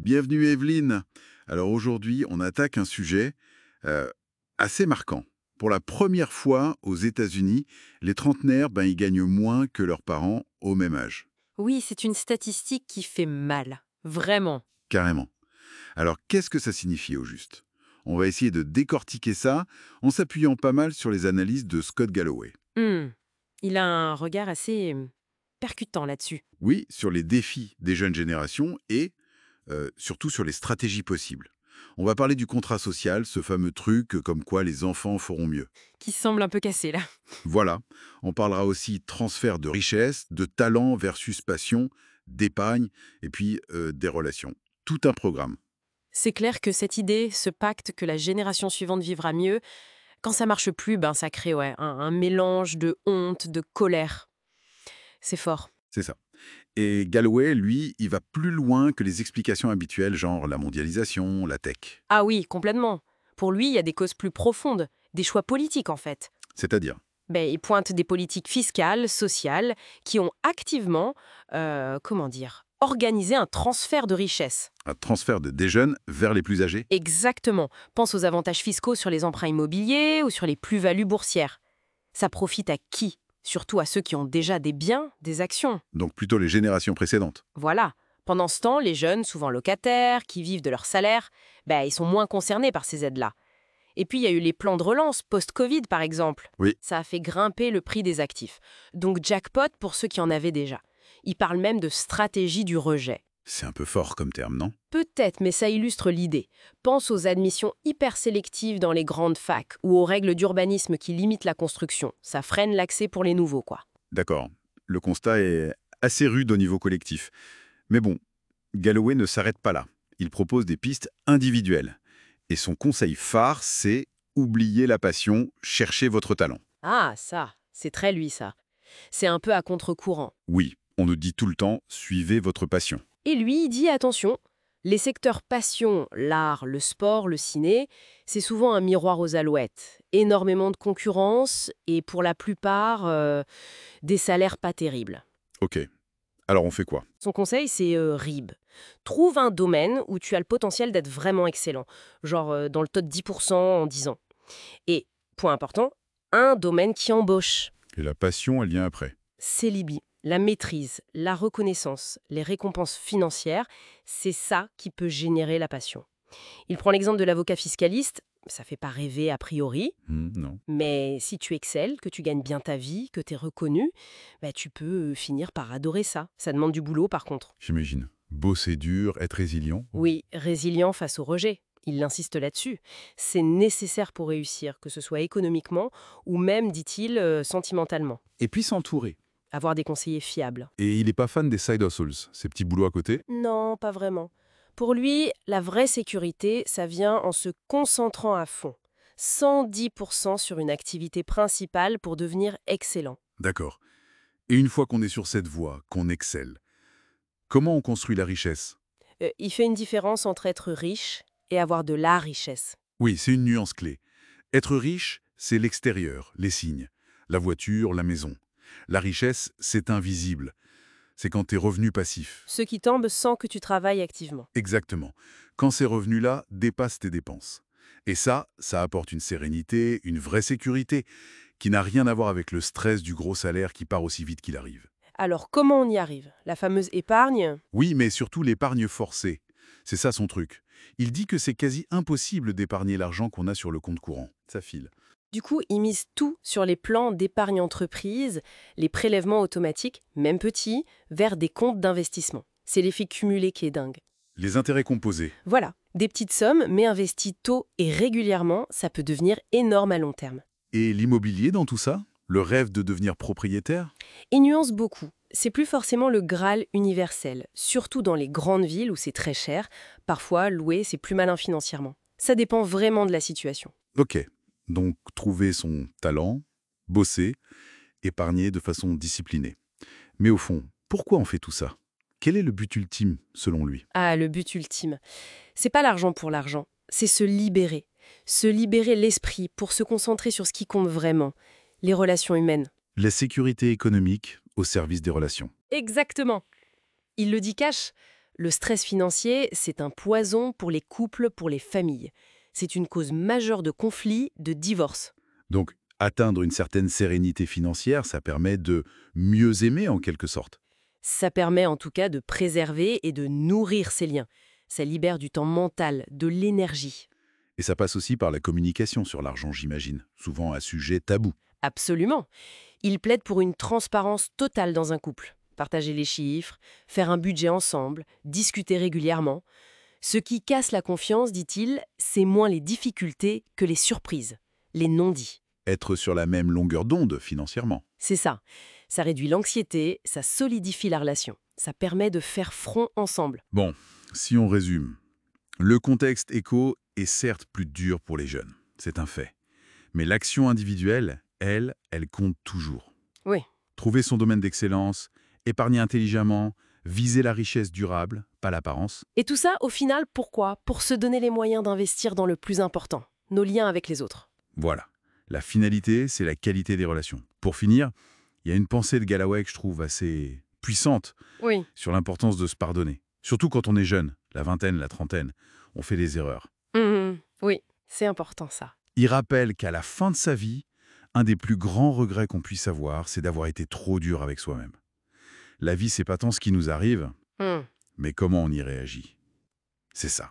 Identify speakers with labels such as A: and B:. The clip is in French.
A: Bienvenue Evelyne. Alors aujourd'hui, on attaque un sujet euh, assez marquant. Pour la première fois aux États-Unis, les trentenaires, ils gagnent moins que leurs parents au même âge.
B: Oui, c'est une statistique qui fait mal. Vraiment.
A: Carrément. Alors qu'est-ce que ça signifie au juste? On va essayer de décortiquer ça en s'appuyant pas mal sur les analyses de Scott Galloway.
B: Hmm. Il a un regard assez percutant là-dessus.
A: Oui, sur les défis des jeunes générations et surtout sur les stratégies possibles. On va parler du contrat social, ce fameux truc comme quoi les enfants feront mieux.
B: Qui semble un peu cassé là.
A: Voilà, on parlera aussi transfert de richesse, de talent versus passion, d'épargne et puis des relations. Tout un programme.
B: C'est clair que cette idée, ce pacte que la génération suivante vivra mieux, quand ça marche plus, ça crée un mélange de honte, de colère. C'est fort.
A: C'est ça. Et Galloway, lui, il va plus loin que les explications habituelles, genre la mondialisation, la tech.
B: Ah oui, complètement. Pour lui, il y a des causes plus profondes, des choix politiques en fait.
A: C'est-à-dire
B: Il pointe des politiques fiscales, sociales, qui ont activement, organisé un transfert de richesse.
A: un transfert des jeunes vers les plus âgés.
B: Exactement. Pense aux avantages fiscaux sur les emprunts immobiliers ou sur les plus-values boursières. Ça profite à qui? Surtout à ceux qui ont déjà des biens, des actions.
A: Donc plutôt les générations précédentes.
B: Voilà. Pendant ce temps, les jeunes, souvent locataires, qui vivent de leur salaire, ils sont moins concernés par ces aides-là. Et puis, il y a eu les plans de relance post-Covid, par exemple.
A: Oui,
B: Ça a fait grimper le prix des actifs. Donc, jackpot pour ceux qui en avaient déjà. Ils parlent même de stratégie du rejet.
A: c'est un peu fort comme terme, non?
B: Peut-être, mais ça illustre l'idée. Pense aux admissions hyper sélectives dans les grandes facs ou aux règles d'urbanisme qui limitent la construction. Ça freine l'accès pour les nouveaux, quoi.
A: D'accord. Le constat est assez rude au niveau collectif. Mais bon, Galloway ne s'arrête pas là. Il propose des pistes individuelles. Et son conseil phare, c'est oublier la passion, chercher votre talent.
B: Ah, ça, c'est très lui, ça. C'est un peu à contre-courant.
A: Oui, on nous dit tout le temps, suivez votre passion.
B: Et lui, il dit attention, les secteurs passion, l'art, le sport, le ciné, c'est souvent un miroir aux alouettes. Énormément de concurrence et pour la plupart, des salaires pas terribles.
A: Ok, alors on fait quoi?
B: Son conseil, c'est RIB. Trouve un domaine où tu as le potentiel d'être vraiment excellent, genre dans le top 10% en 10 ans. Et, point important, un domaine qui embauche.
A: Et la passion, elle vient après.
B: C'est Libye. La maîtrise, la reconnaissance, les récompenses financières, c'est ça qui peut générer la passion. Il prend l'exemple de l'avocat fiscaliste, ça fait pas rêver a priori,
A: Non.
B: mais si tu excelles, que tu gagnes bien ta vie, que tu es reconnu, tu peux finir par adorer ça. Ça demande du boulot par contre.
A: J'imagine. Bosser dur, être résilient.
B: Oui, résilient face au rejet. Il insiste là-dessus. C'est nécessaire pour réussir, que ce soit économiquement ou même, dit-il, sentimentalement.
A: Et puis s'entourer.
B: Avoir des conseillers fiables.
A: Et il n'est pas fan des side hustles, ces petits boulots à côté.
B: Non, pas vraiment. Pour lui, la vraie sécurité, ça vient en se concentrant à fond. 110% sur une activité principale pour devenir excellent.
A: D'accord. Et une fois qu'on est sur cette voie, qu'on excelle, comment on construit la richesse?
B: Il fait une différence entre être riche et avoir de la richesse.
A: Oui, c'est une nuance clé. Être riche, c'est l'extérieur, les signes. La voiture, la maison. La richesse, c'est invisible. C'est quand tes revenus passifs.
B: Ceux qui tombent sans que tu travailles activement.
A: Exactement. Quand ces revenus-là dépassent tes dépenses. Et ça apporte une sérénité, une vraie sécurité, qui n'a rien à voir avec le stress du gros salaire qui part aussi vite qu'il arrive.
B: Alors comment on y arrive? La fameuse épargne?
A: Oui, mais surtout l'épargne forcée. C'est ça son truc. Il dit que c'est quasi impossible d'épargner l'argent qu'on a sur le compte courant. Ça file.
B: Du coup, il mise tout sur les plans d'épargne entreprise, les prélèvements automatiques, même petits, vers des comptes d'investissement. C'est l'effet cumulé qui est dingue.
A: Les intérêts composés.
B: Voilà, des petites sommes, mais investies tôt et régulièrement, ça peut devenir énorme à long terme.
A: Et l'immobilier dans tout ça? Le rêve de devenir propriétaire?
B: Et nuance beaucoup. C'est plus forcément le Graal universel, surtout dans les grandes villes où c'est très cher. Parfois, louer, c'est plus malin financièrement. Ça dépend vraiment de la situation.
A: Ok. Donc trouver son talent, bosser, épargner de façon disciplinée. Mais au fond, pourquoi on fait tout ça? Quel est le but ultime, selon lui?
B: Ah, le but ultime. C'est pas l'argent pour l'argent, c'est se libérer. Se libérer l'esprit pour se concentrer sur ce qui compte vraiment, les relations humaines.
A: La sécurité économique au service des relations.
B: Exactement. Il le dit cash. Le stress financier, c'est un poison pour les couples, pour les familles. C'est une cause majeure de conflits, de divorces.
A: Donc, atteindre une certaine sérénité financière, ça permet de mieux aimer en quelque sorte.
B: Ça permet en tout cas de préserver et de nourrir ces liens. Ça libère du temps mental, de l'énergie.
A: Et ça passe aussi par la communication sur l'argent, j'imagine, souvent un sujet tabou.
B: Absolument. Il plaide pour une transparence totale dans un couple. Partager les chiffres, faire un budget ensemble, discuter régulièrement. Ce qui casse la confiance, dit-il, c'est moins les difficultés que les surprises, les non-dits.
A: Être sur la même longueur d'onde financièrement.
B: C'est ça. Ça réduit l'anxiété, ça solidifie la relation. Ça permet de faire front ensemble.
A: Bon, si on résume, le contexte éco est certes plus dur pour les jeunes, c'est un fait. Mais l'action individuelle, elle compte toujours.
B: Oui.
A: Trouver son domaine d'excellence, épargner intelligemment, viser la richesse durable, pas l'apparence.
B: Et tout ça, au final, pourquoi? Pour se donner les moyens d'investir dans le plus important, nos liens avec les autres.
A: Voilà. La finalité, c'est la qualité des relations. Pour finir, il y a une pensée de Galloway que je trouve assez puissante
B: Oui.
A: sur l'importance de se pardonner. Surtout quand on est jeune, la vingtaine, la trentaine, on fait des erreurs.
B: Oui, c'est important ça.
A: Il rappelle qu'à la fin de sa vie, un des plus grands regrets qu'on puisse avoir, c'est d'avoir été trop dur avec soi-même. La vie, c'est pas tant ce qui nous arrive,
B: Hmm.
A: mais comment on y réagit. C'est ça.